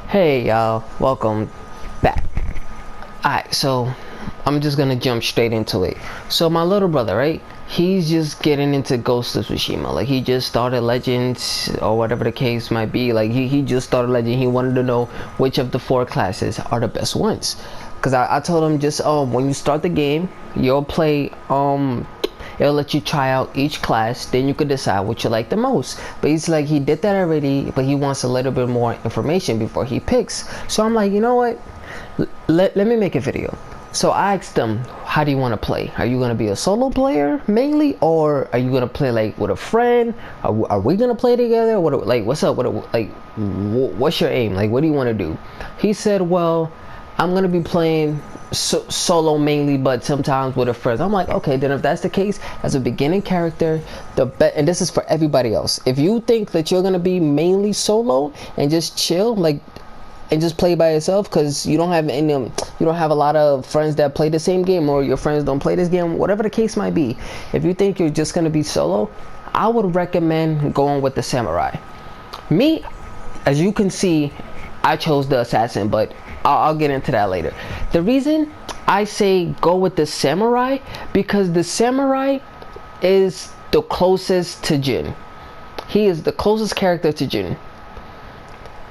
Hey y'all, welcome back. Alright, so I'm just gonna jump straight into it. So my little brother, right? He's just getting into Ghost of Tsushima. Like he just started Legends or whatever the case might be. Like he just started Legend. He wanted to know which of the 4 classes are the best ones. Cause I told him just when you start the game, you'll play it'll let you try out each class, then you could decide what you like the most. But he's like, he did that already, but he wants a little bit more information before he picks. So I'm like, you know what, let me make a video. So I asked them, how do you want to play? Are you going to be a solo player mainly, or are you going to play like with a friend? Are we going to play together? What, like, what's up? What's your aim? Like, what do you want to do? He said, well, I'm going to be playing solo mainly, but sometimes with a friend. I'm like, okay, then if that's the case, as a beginning character, and this is for everybody else, if you think that you're gonna be mainly solo and just chill, like, and just play by yourself because you don't have any you don't have a lot of friends that play the same game, or your friends don't play this game, whatever the case might be, if you think you're just gonna be solo, I would recommend going with the samurai. Me, as you can see, I chose the assassin, but I'll get into that later. The reason I say go with the samurai, because the samurai is the closest to Jin. He is the closest character to Jin.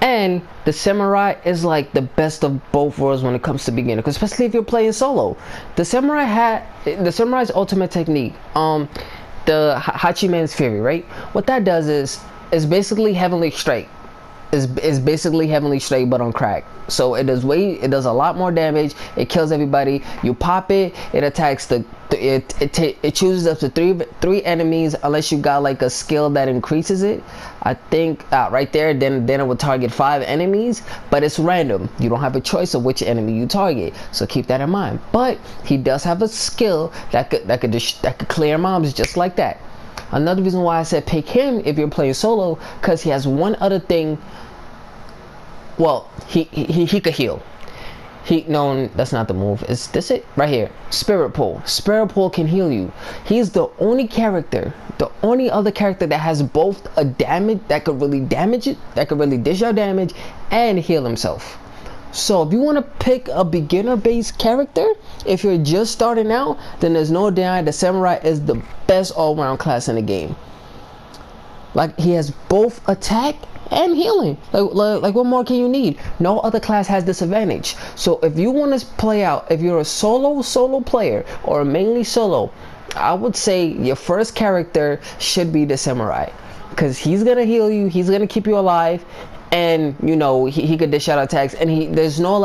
And the samurai is like the best of both worlds when it comes to beginner, especially if you're playing solo. The samurai's ultimate technique, the Hachiman's Fury, right? What that does is basically Heavenly Strike. Is basically Heavenly Strike but on crack. So it does a lot more damage. It kills everybody. You pop it, it attacks it chooses up to three enemies, unless you got like a skill that increases it. I think right there, then it will target 5 enemies, but it's random. You don't have a choice of which enemy you target, so keep that in mind. But he does have a skill that could clear mobs just like that. Another reason why I said pick him if you're playing solo, because he has one other thing. Well, he could heal. No, that's not the move. Is this it? Right here. Spirit Pull. Spirit Pull can heal you. He's the only other character that has both a damage that could really damage it, that could really dish out damage, and heal himself. So if you want to pick a beginner based character, if you're just starting out, then there's no denying the samurai is the best all-round class in the game. Like, he has both attack and healing. Like what more can you need? No other class has this advantage. So if you want to play out, if you're a solo player or mainly solo, I would say your first character should be the samurai, because he's gonna heal you, he's gonna keep you alive, and you know he could dish out attacks, and there's no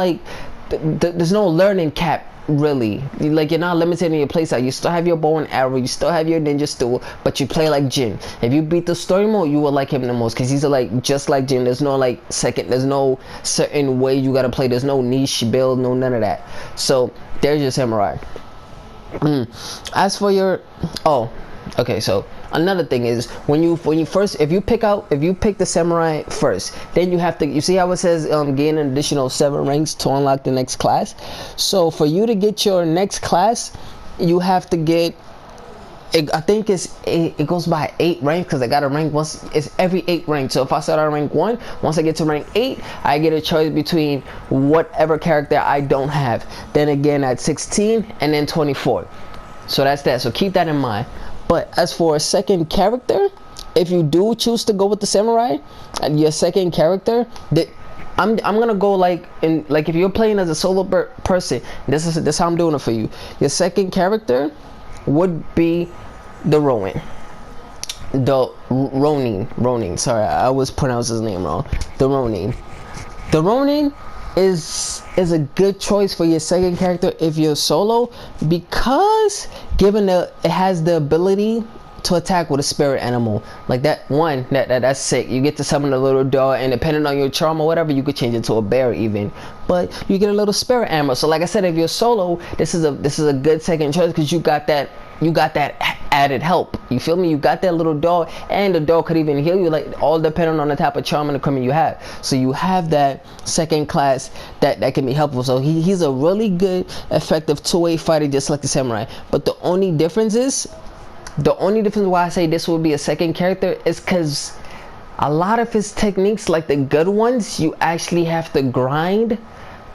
learning cap really. Like, you're not limited in your playstyle. You still have your bow and arrow, you still have your ninja stool, but you play like Jin. If you beat the story mode, you will like him the most, because he's like just like Jin. There's no there's no certain way you gotta play. There's no niche build, no none of that. So there's your samurai. As for your okay, so another thing is when you first, if you pick the samurai first, then you see how it says gain an additional 7 ranks to unlock the next class. So for you to get your next class, you have to get I think it goes by 8 ranks, because I got a rank once. It's every 8 ranks. So if I start on rank 1, once I get to rank 8, I get a choice between whatever character I don't have. Then again at 16 and then 24. So that's that. So keep that in mind. But as for a second character, if you do choose to go with the samurai and your second character, I'm gonna go like if you're playing as a solo person, this is how I'm doing it for you. Your second character would be the Ronin. Sorry, I always pronounce his name wrong. The Ronin is a good choice for your second character if you're solo, because given that it has the ability to attack with a spirit animal. Like that's sick. You get to summon a little dog, and depending on your charm or whatever, you could change it to a bear even, but you get a little spirit animal. So like I said, if you're solo, this is a good second choice, because you got that added help. You feel me? You got that little dog, and the dog could even heal you, like all depending on the type of charm and equipment you have. So you have that second class that can be helpful. So he's a really good effective 2-way fighter, just like the samurai. But the only difference why I say this would be a second character is because A lot of his techniques, like the good ones, you actually have to grind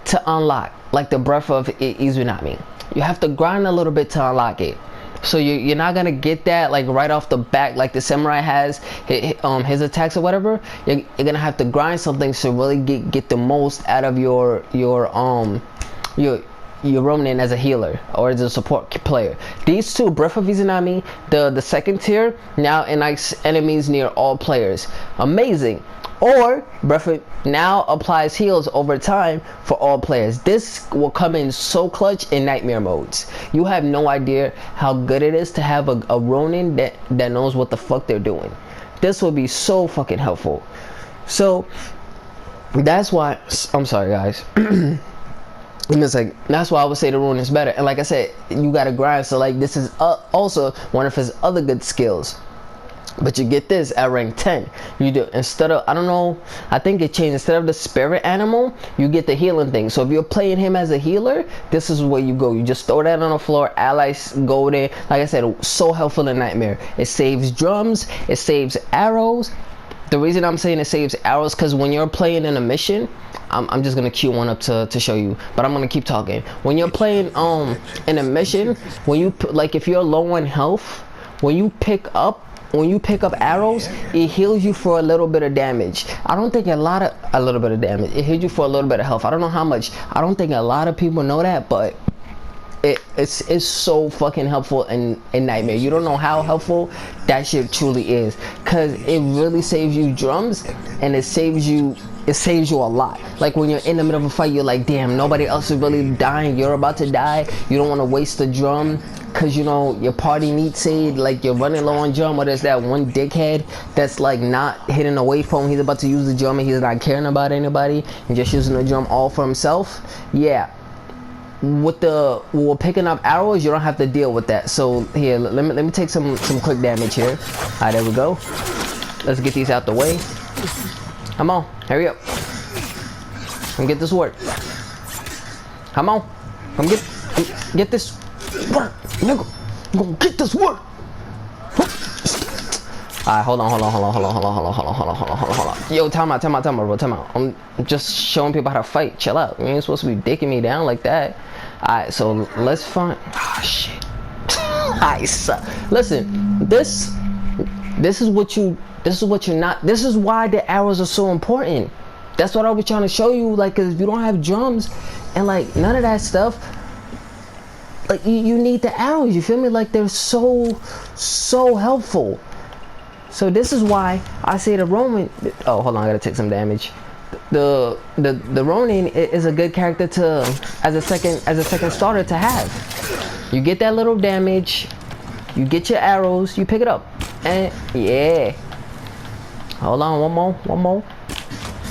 to unlock, like the breath of Izunami. You have to grind a little bit to unlock it. So you're not gonna get that like right off the back, like the samurai has his attacks or whatever. You're gonna have to grind something to really get the most out of your Ronin as a healer or as a support player. These two, Breath of Izunami, the second tier, now enacts enemies near all players. Amazing. Or Breath of now applies heals over time for all players. This will come in so clutch in nightmare modes. You have no idea how good it is to have a Ronin that knows what the fuck they're doing. This will be so fucking helpful. So that's why I'm sorry guys. And it's like, that's why I would say the Ronin is better. And like I said, you gotta grind. So like this is also one of his other good skills. But you get this at rank 10. You do, instead of, I don't know, I think it changed. Instead of the spirit animal, you get the healing thing. So if you're playing him as a healer, this is where you go. You just throw that on the floor, allies go there. Like I said, so helpful in Nightmare. It saves drums, it saves arrows. The reason I'm saying it saves arrows, because when you're playing in a mission, I'm just gonna cue one up to show you, but I'm gonna keep talking. When you're playing in a mission, when you like if you're low on health, when you pick up arrows, it heals you for a little bit of damage. I don't think a little bit of damage. It heals you for a little bit of health. I don't know how much. I don't think a lot of people know that, but it's so fucking helpful in Nightmare. You don't know how helpful that shit truly is, because it really saves you drums, and it saves you a lot. Like when you're in the middle of a fight, you're like, damn, nobody else is really dying, you're about to die. You don't want to waste the drum, because you know your party needs it, like you're running low on drum, or there's that one dickhead that's like not hitting the waveform. He's about to use the drum and he's not caring about anybody and just using the drum all for himself. Yeah, with picking up arrows, you don't have to deal with that. So here, let me take some quick damage here. Alright, there we go. Let's get these out the way. Come on, hurry up. Come get this work. Come on. Come get this work. Nigga, I'm gonna get this work. Alright, hold on. Yo, time out, bro, time out. I'm just showing people how to fight. Chill out. You ain't supposed to be dicking me down like that. Alright, so let's find. Ah, shit. Alright, so listen. This is what you're not. This is why the arrows are so important. That's what I was trying to show you. Like, cause if you don't have drums and like none of that stuff, like you need the arrows. You feel me? Like they're so helpful. So this is why I say the Ronin. Oh, hold on, I gotta take some damage. The Ronin is a good character to as a second starter to have. You get that little damage, you get your arrows, you pick it up, and yeah. Hold on, one more.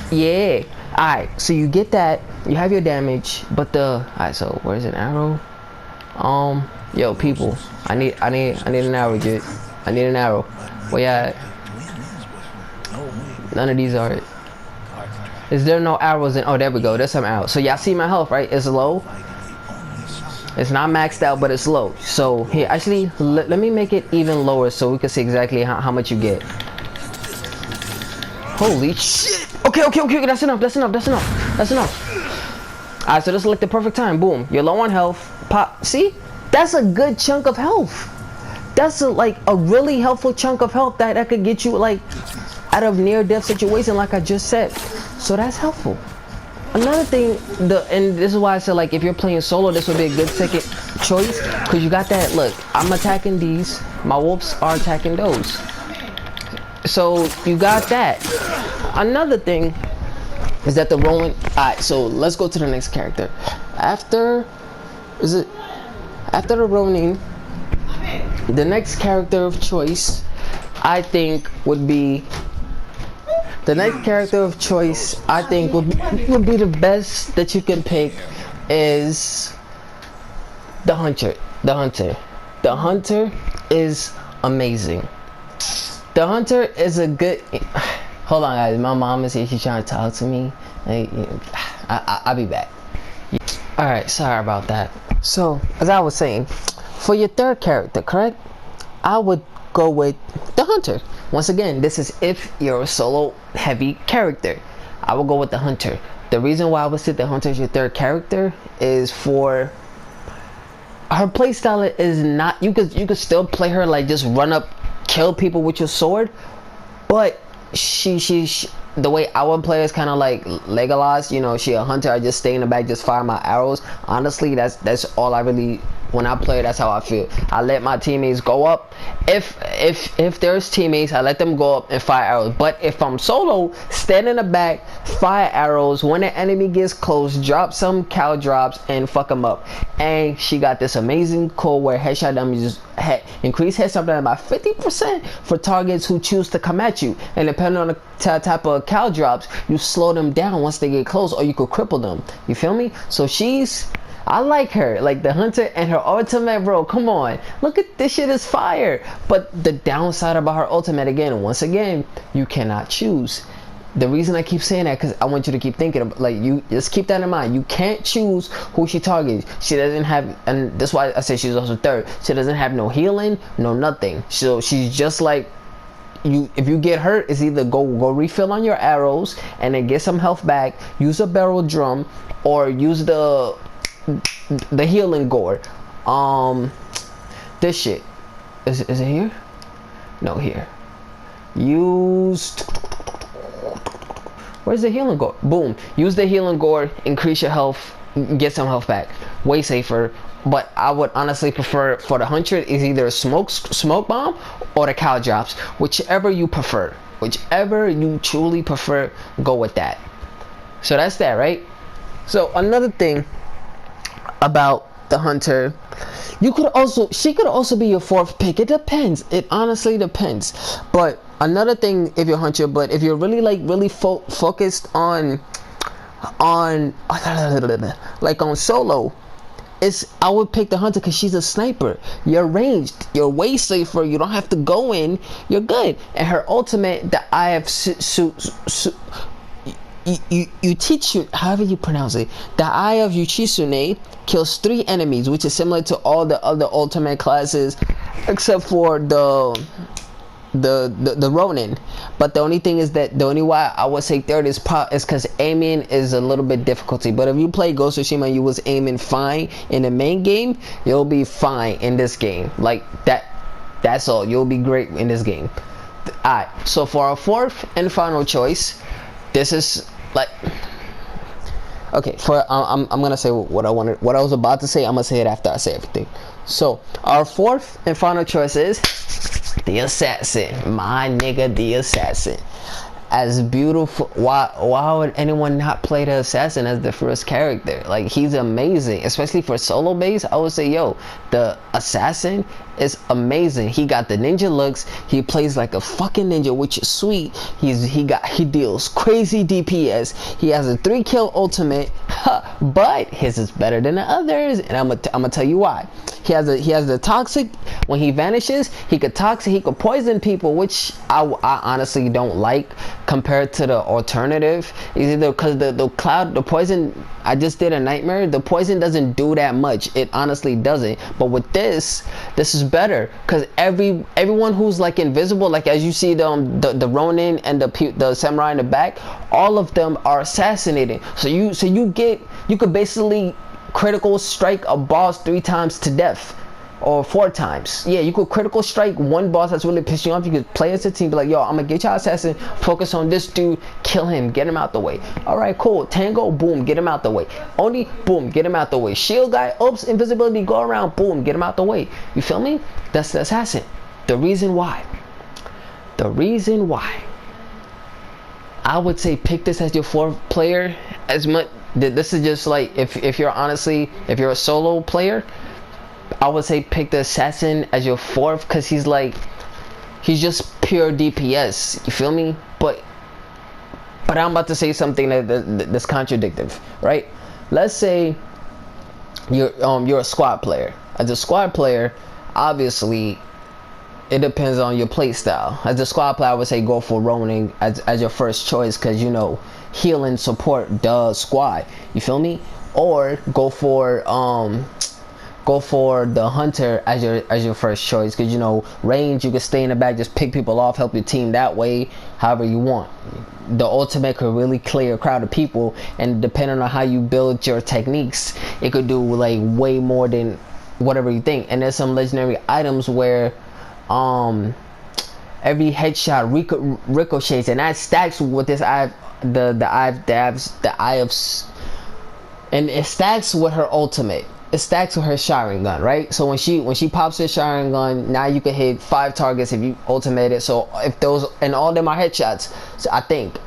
Yeah. Alright, so you get that, you have your damage, but alright, so where's an arrow? Yo, people, I need an arrow, dude. I need an arrow. Where you at? None of these are it. Is there no arrows in? Oh, there we go. There's some arrows. So y'all see my health, right? It's low. It's not maxed out, but it's low. So here, actually, let me make it even lower so we can see exactly how much you get. Holy shit! Okay. That's enough. Alright, so this is like the perfect time. Boom. You're low on health. Pop. See? That's a good chunk of health. That's like a really helpful chunk of health that could get you like out of near-death situation, like I just said. So that's helpful. Another thing, and this is why I said like if you're playing solo, this would be a good second choice, because you got that. Look, I'm attacking these. My wolves are attacking those. So you got that. Another thing is that the Ronin. Alright, so let's go to the next character. After the Ronin, the next character of choice, I think would be the best that you can pick is the Hunter. The Hunter is amazing. The Hunter is a good. Hold on, guys. My mom is here. She's trying to talk to me. I'll be back. Alright, sorry about that. So, as I was saying, for your third character, correct? I would go with the Hunter. Once again, this is if you're a solo heavy character. I will go with the hunter. The reason why I would say the hunter is your third character is for her playstyle is not, you could still play her like just run up, kill people with your sword, but she the way I would play is kind of like Legolas. You know, she a hunter. I just stay in the back, just fire my arrows. Honestly, that's all I really, when I play, that's how I feel. I let my teammates go up. If there's teammates, I let them go up and fire arrows. But if I'm solo, stand in the back, fire arrows. When the enemy gets close, drop some cow drops and fuck them up. And she got this amazing code where headshot damage increase headshot damage by 50% for targets who choose to come at you. And depending on the type of cow drops, you slow them down once they get close, or you could cripple them. You feel me? So I like her, like the hunter, and her ultimate, bro. Come on, look at this shit is fire. But the downside about her ultimate, again, once again, you cannot choose. The reason I keep saying that, because I want you to keep thinking about, like, you just keep that in mind. You can't choose who she targets. She doesn't have, and that's why I say she's also third. She doesn't have no healing, no nothing. So she's just like, you, if you get hurt, it's either go refill on your arrows and then get some health back, use a barrel drum, or use the healing gourd. This shit is it here? No, here. Use, where's the healing gourd? Boom. Use the healing gourd, increase your health, get some health back. Way safer. But I would honestly prefer for the hunter is either a smoke bomb or the cow drops, whichever you prefer, whichever you truly prefer, go with that. So that's that, right? So another thing about the hunter, she could also be your fourth pick. It depends. It honestly depends. But another thing, if you're hunter, but if you're really focused on like on solo, I would pick the hunter because she's a sniper. You're ranged. You're way safer. You don't have to go in. You're good. And her ultimate, the Eye of Yuchitsune, however you pronounce it, the Eye of Yuchitsune kills 3 enemies, which is similar to all the other ultimate classes, except for the Ronin. But the only thing is that the only why I would say third is because aiming is a little bit difficulty. But if you play Ghost of Tsushima and you was aiming fine in the main game, you'll be fine in this game. Like that's all. You'll be great in this game. Alright, so for our fourth and final choice, this is like, okay, I'm gonna say what I was about to say. I'm gonna say it after I say everything. So our fourth and final choice is the assassin. My nigga, the assassin. As beautiful, why would anyone not play the assassin as the first character? Like, he's amazing, especially for solo base. I would say, yo, the assassin is amazing. He got the ninja looks. He plays like a fucking ninja, which is sweet. He deals crazy DPS. He has a 3-kill ultimate, but his is better than the others, and I'm gonna tell you why. He has the toxic. When he vanishes, he could poison people, which I honestly don't like compared to the alternative. Is either because the poison, I just did a nightmare, the poison doesn't do that much. It honestly doesn't. But with this is better, because everyone who's like invisible, like as you see the Ronin and the samurai in the back, all of them are assassinating. So you could basically critical strike a boss 3 times to death, or 4 times. Yeah, you could critical strike one boss that's really pissing you off. You could play as a team, be like, yo, I'm gonna get y'all assassin, focus on this dude, kill him, get him out the way. Alright, cool. Tango, boom, get him out the way. Oni, boom, get him out the way. Shield guy, oops, invisibility, go around, boom, get him out the way. You feel me? That's the assassin. The reason why I would say pick this as your 4th player, as much, this is just like, if you're a solo player, I would say pick the assassin as your 4th, because he's just pure DPS. You feel me? But I'm about to say something that's contradictory, right? Let's say you're a squad player. As a squad player, obviously it depends on your play style. As a squad player, I would say go for Ronin as your first choice, because you know, healing support does squad. You feel me? Or go for go for the hunter as your first choice, because you know, range, you can stay in the back, just pick people off, help your team that way, however you want. The ultimate could really clear a crowd of people, and depending on how you build your techniques, it could do like way more than whatever you think. And there's some legendary items where every headshot ricochets, and that stacks with this and it stacks with her ultimate. It stacks with her showering gun, right? So when she pops her showering gun, now you can hit 5 targets if you ultimate it. So if those, and all them are headshots, so I think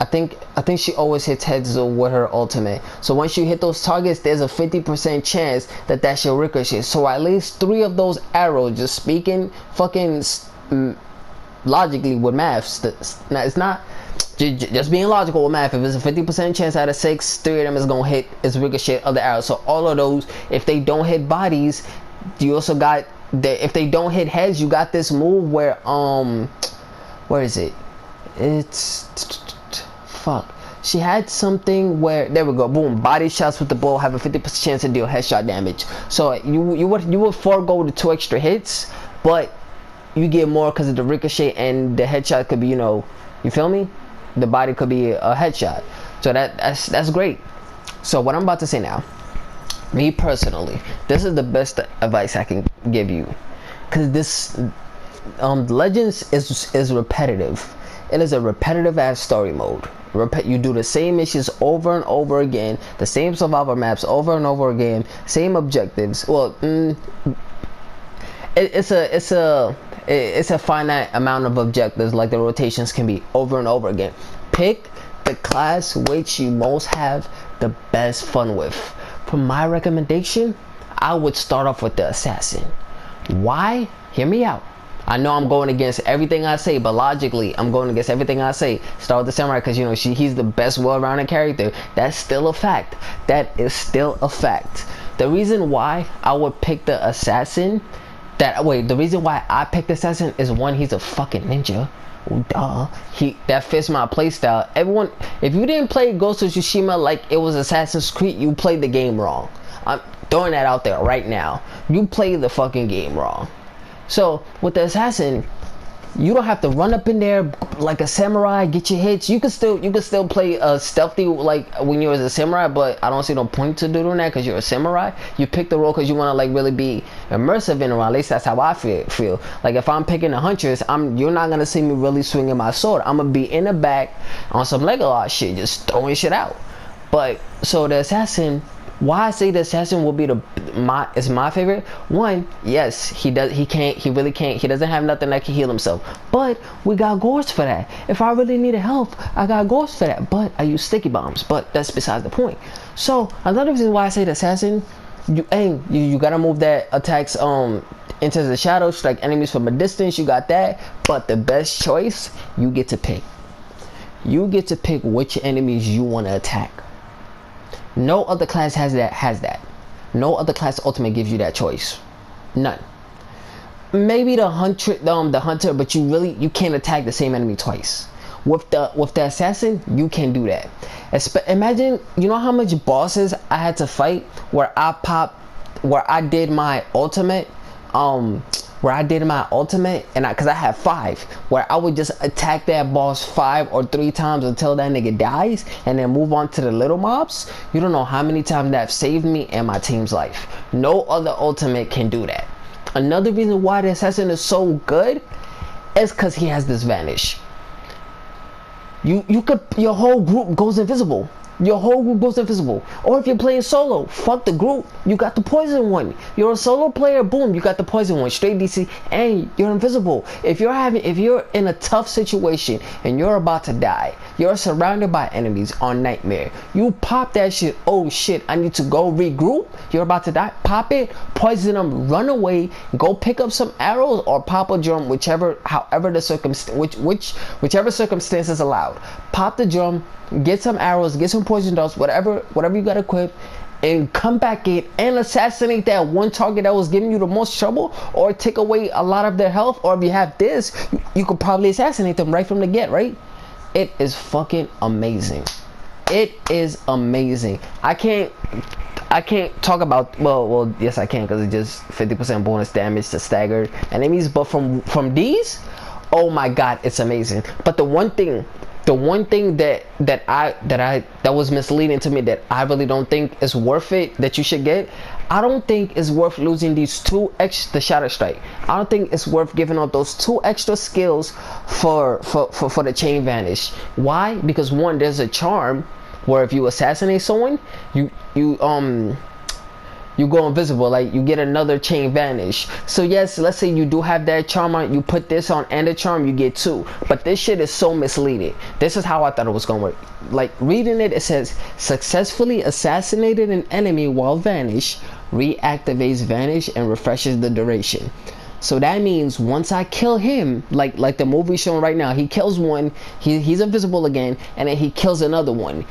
she always hits heads with her ultimate. So once you hit those targets, there's a 50% chance that should ricochet. So at least 3 of those arrows, just speaking fucking logically with maths, it's not just being logical with math. If it's a 50% chance out of 6, 3 of them is gonna hit is ricochet of the arrows. So all of those, if they don't hit bodies, you also got if they don't hit heads, you got this move where where is it? It's fuck. She had something where, there we go, boom, body shots with the bow have a 50% chance to deal headshot damage. So you would forego the 2 extra hits, but you get more because of the ricochet, and the headshot could be, you know, you feel me? The body could be a headshot. So that's great. So what I'm about to say now, me personally, this is the best advice I can give you, because this Legends is repetitive. It is a repetitive ass story mode. You do the same missions over and over again, the same survival maps over and over again, same objectives. Well, it's a finite amount of objectives, like the rotations can be over and over again. Pick the class which you most have the best fun with. For my recommendation, I would start off with the assassin. Why? Hear me out. I know I'm going against everything I say, but logically I'm going against everything I say. Start with the samurai, because you know he's the best well-rounded character. That's still a fact. That is still a fact. The reason why I would pick the assassin, the reason why I picked assassin is, one, he's a fucking ninja. Duh. That fits my playstyle. Everyone, if you didn't play Ghost of Tsushima like it was Assassin's Creed, you played the game wrong. I'm throwing that out there right now. You played the fucking game wrong. So with the assassin, you don't have to run up in there like a samurai, get your hits. You can still play stealthy like when you're a samurai, but I don't see no point to doing that, because you're a samurai. You pick the role because you want to like really be immersive in it. At least that's how I feel. Like if I'm picking a huntress, you're not gonna see me really swinging my sword. I'm gonna be in the back on some Legolas shit, just throwing shit out. But so the assassin, why I say the assassin will be is my favorite. One, yes, he really can't, he doesn't have nothing that can heal himself, but we got ghosts for that. If I really needed help, I got ghosts for that, but I use sticky bombs, but that's besides the point. So another reason why I say the assassin, you gotta move that attacks into the shadows, strike enemies from a distance. You got that, but the best choice, you get to pick which enemies you want to attack. No other class has that. No other class ultimate gives you that choice. None. Maybe the hunter, but you can't attack the same enemy twice. With the assassin, you can do that. Imagine, you know how much bosses I had to fight where I did my ultimate, and because I have 5, where I would just attack that boss 5 or 3 times until that nigga dies, and then move on to the little mobs. You don't know how many times that saved me and my team's life. No other ultimate can do that. Another reason why the assassin is so good is because he has this vanish. Your whole group goes invisible. Or if you're playing solo, fuck the group, you got the poison one. You're a solo player, boom, you got the poison one, straight DC, and you're invisible. If you're in a tough situation and you're about to die, you're surrounded by enemies on Nightmare, you pop that shit. Oh shit, I need to go regroup. You're about to die, pop it, poison them, run away, go pick up some arrows or pop a drum, whichever circumstance is allowed. Pop the drum, get some arrows, get some poison darts, whatever you got equipped, and come back in and assassinate that one target that was giving you the most trouble, or take away a lot of their health. Or if you have this, you could probably assassinate them right from the get, right? It is fucking amazing. It is amazing. I I can't talk about, well, yes I can, because it's just 50% bonus damage to staggered enemies. But from these, oh my god, it's amazing. But the one thing that was misleading to me, that I really don't think is worth it, that you should get, I don't think it's worth losing these 2 extra, the Shadow Strike. I don't think it's worth giving up those 2 extra skills for the Chain Vanish. Why? Because one, there's a charm where if you assassinate someone, you go invisible, like you get another Chain Vanish. So yes, let's say you do have that charm on, you put this on and the charm, you get 2. But this shit is so misleading. This is how I thought it was gonna work. Like reading it, it says successfully assassinated an enemy while vanish, reactivates vanish and refreshes the duration. So that means once I kill him, like the movie showing right now, he kills one, he's invisible again, and then he kills another one.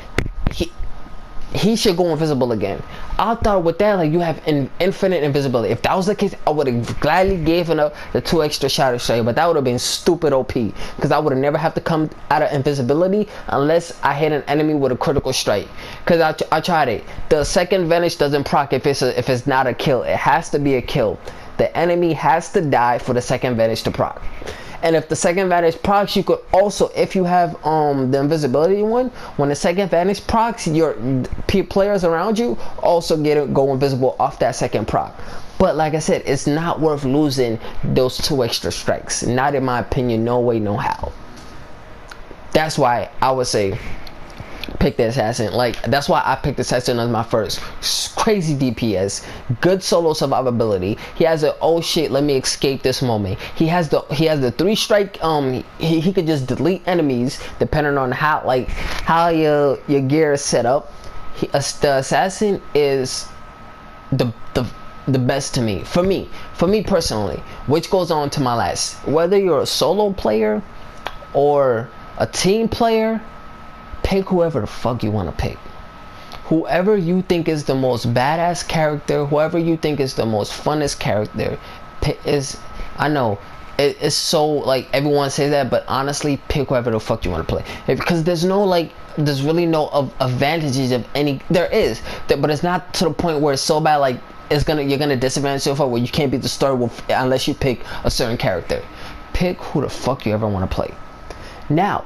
He should go invisible again. I thought with that, like, you have infinite invisibility. If that was the case, I would have gladly given up the 2 extra Shadow Strike, but that would have been stupid OP, because I would have never have to come out of invisibility unless I hit an enemy with a critical strike. Because I tried it. The second vanish doesn't proc if it's not a kill. It has to be a kill. The enemy has to die for the second vanish to proc. And if the second vanish procs, you could also, if you have the invisibility one, when the second vanish procs, your players around you also go invisible off that second proc. But like I said, it's not worth losing those 2 extra strikes. Not in my opinion, no way, no how. That's why I would say pick the assassin. Like, that's why I picked the assassin as my first. Crazy DPS, good solo survivability. He has a, oh shit, let me escape this moment. He has the 3 strike. He could just delete enemies depending on how your gear is set up. The assassin is the best to me, for me personally, which goes on to my last. Whether you're a solo player or a team player, pick whoever the fuck you want to pick. Whoever you think is the most badass character, whoever you think is the most funnest character, I know it's so, like, everyone says that, but honestly, pick whoever the fuck you want to play. Because there's really no advantages of any. There is, but it's not to the point where it's so bad, like you're gonna disadvantage yourself where you can't beat the story unless you pick a certain character. Pick who the fuck you ever want to play. Now,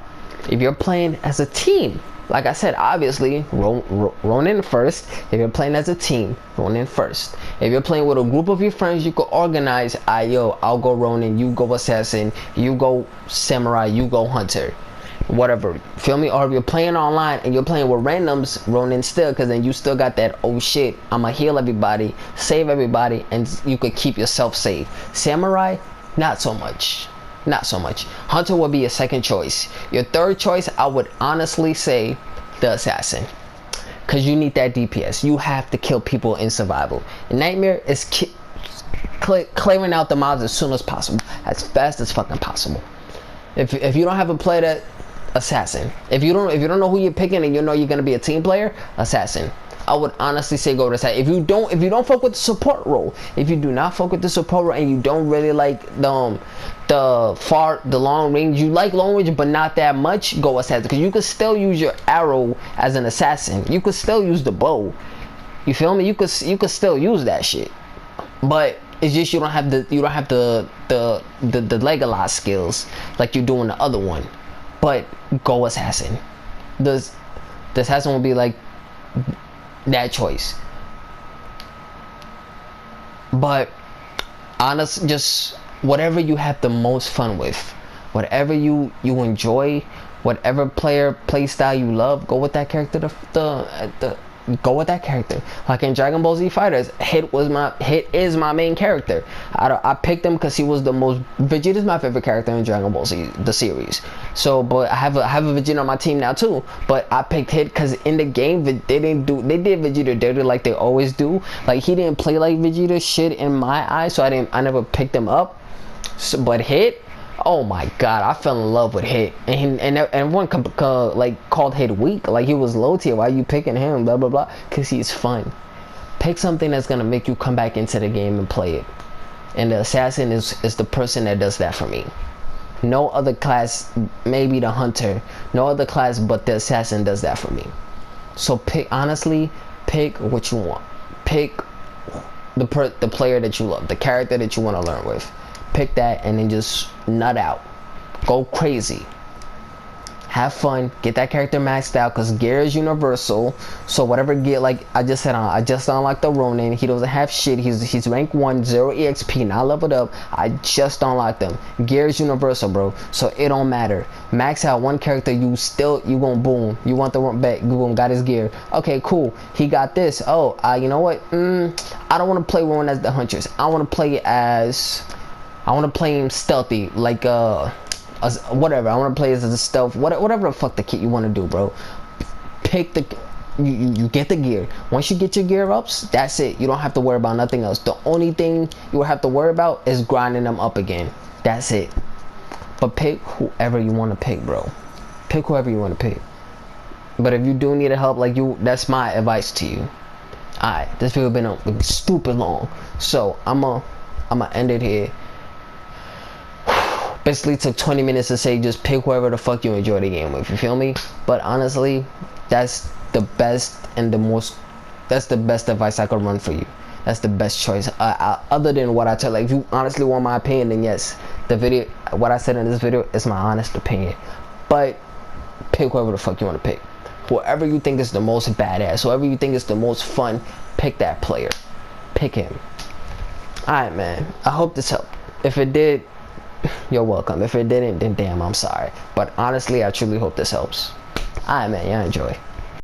if you're playing as a team, like I said, obviously Ronin first. If you're playing as a team, Ronin first. If you're playing with a group of your friends, you could organize, I'll go Ronin, you go assassin, you go samurai, you go hunter, whatever, feel me? Or if you're playing online and you're playing with randoms, Ronin still, because then you still got that, oh shit, I'ma heal everybody, save everybody, and you could keep yourself safe. Samurai, not so much. Hunter would be a second choice. Your third choice, I would honestly say the assassin, because you need that DPS. You have to kill people in survival. Nightmare is clearing out the mobs as soon as possible, as fast as fucking possible. If you don't have a play that, assassin. If you don't know who you're picking and you know you're gonna be a team player, assassin. I would honestly say go to assassin. If you don't fuck with the support role, if you do not fuck with the support role and you don't really like the long range, you like long range but not that much, go assassin, because you could still use your arrow as an assassin. You could still use the bow. You feel me? You could still use that shit. But it's just you don't have the Legolas skills like you do in the other one. But go assassin. The assassin will be like that choice. But honest, just whatever you have the most fun with, whatever you enjoy, whatever play style you love, go with that character. Go with that character. Like in Dragon Ball Z Fighters, Hit is my main character. I picked him because he was the most. Vegeta's my favorite character in Dragon Ball Z, the series. So, but I have a Vegeta on my team now too. But I picked Hit because in the game they did Vegeta dirty like they always do. Like, he didn't play like Vegeta shit in my eyes, so I never picked him up. So, but Hit, oh my god, I fell in love with Hit, and everyone like called Hit weak, like he was low tier. Why are you picking him? Blah blah blah. Because he's fun. Pick something that's gonna make you come back into the game and play it. And the assassin is the person that does that for me. No other class, maybe the hunter, no other class but the assassin does that for me. So honestly, pick what you want. pick the player that you love, the character that you want to learn with. Pick that and then just nut out. Go crazy. Have fun, get that character maxed out, because gear is universal. So whatever gear, like I just said, I just unlocked the Ronin. He doesn't have shit. He's rank 1, 0 EXP, not leveled up. I just unlocked them. Gear is universal, bro, so it don't matter. Max out one character, you gonna boom. You want the one back, boom, got his gear. Okay, cool, he got this. Oh, you know what, I don't want to play one as the Huntress. I want to play him stealthy, like whatever. I want to play as a stealth, whatever the fuck the kit you want to do, bro. Pick the you get the gear. Once you get your gear ups, that's it. You don't have to worry about nothing else. The only thing you will have to worry about is grinding them up again. That's it. But pick whoever you want to pick, bro. Pick whoever you want to pick. But if you do need help, like that's my advice to you. Alright, this video been stupid long, so I'ma end it here. Basically took 20 minutes to say just pick whoever the fuck you enjoy the game with, you feel me? But honestly, that's the best advice I could run for you. That's the best choice. Other than what I tell, like, if you honestly want my opinion, then yes, what I said in this video is my honest opinion. But pick whoever the fuck you want to pick. Whoever you think is the most badass, whoever you think is the most fun, pick that player. Pick him. Alright, man, I hope this helped. If it did, you're welcome. If it didn't, then damn, I'm sorry. But honestly, I truly hope this helps. Alright, man, y'all enjoy.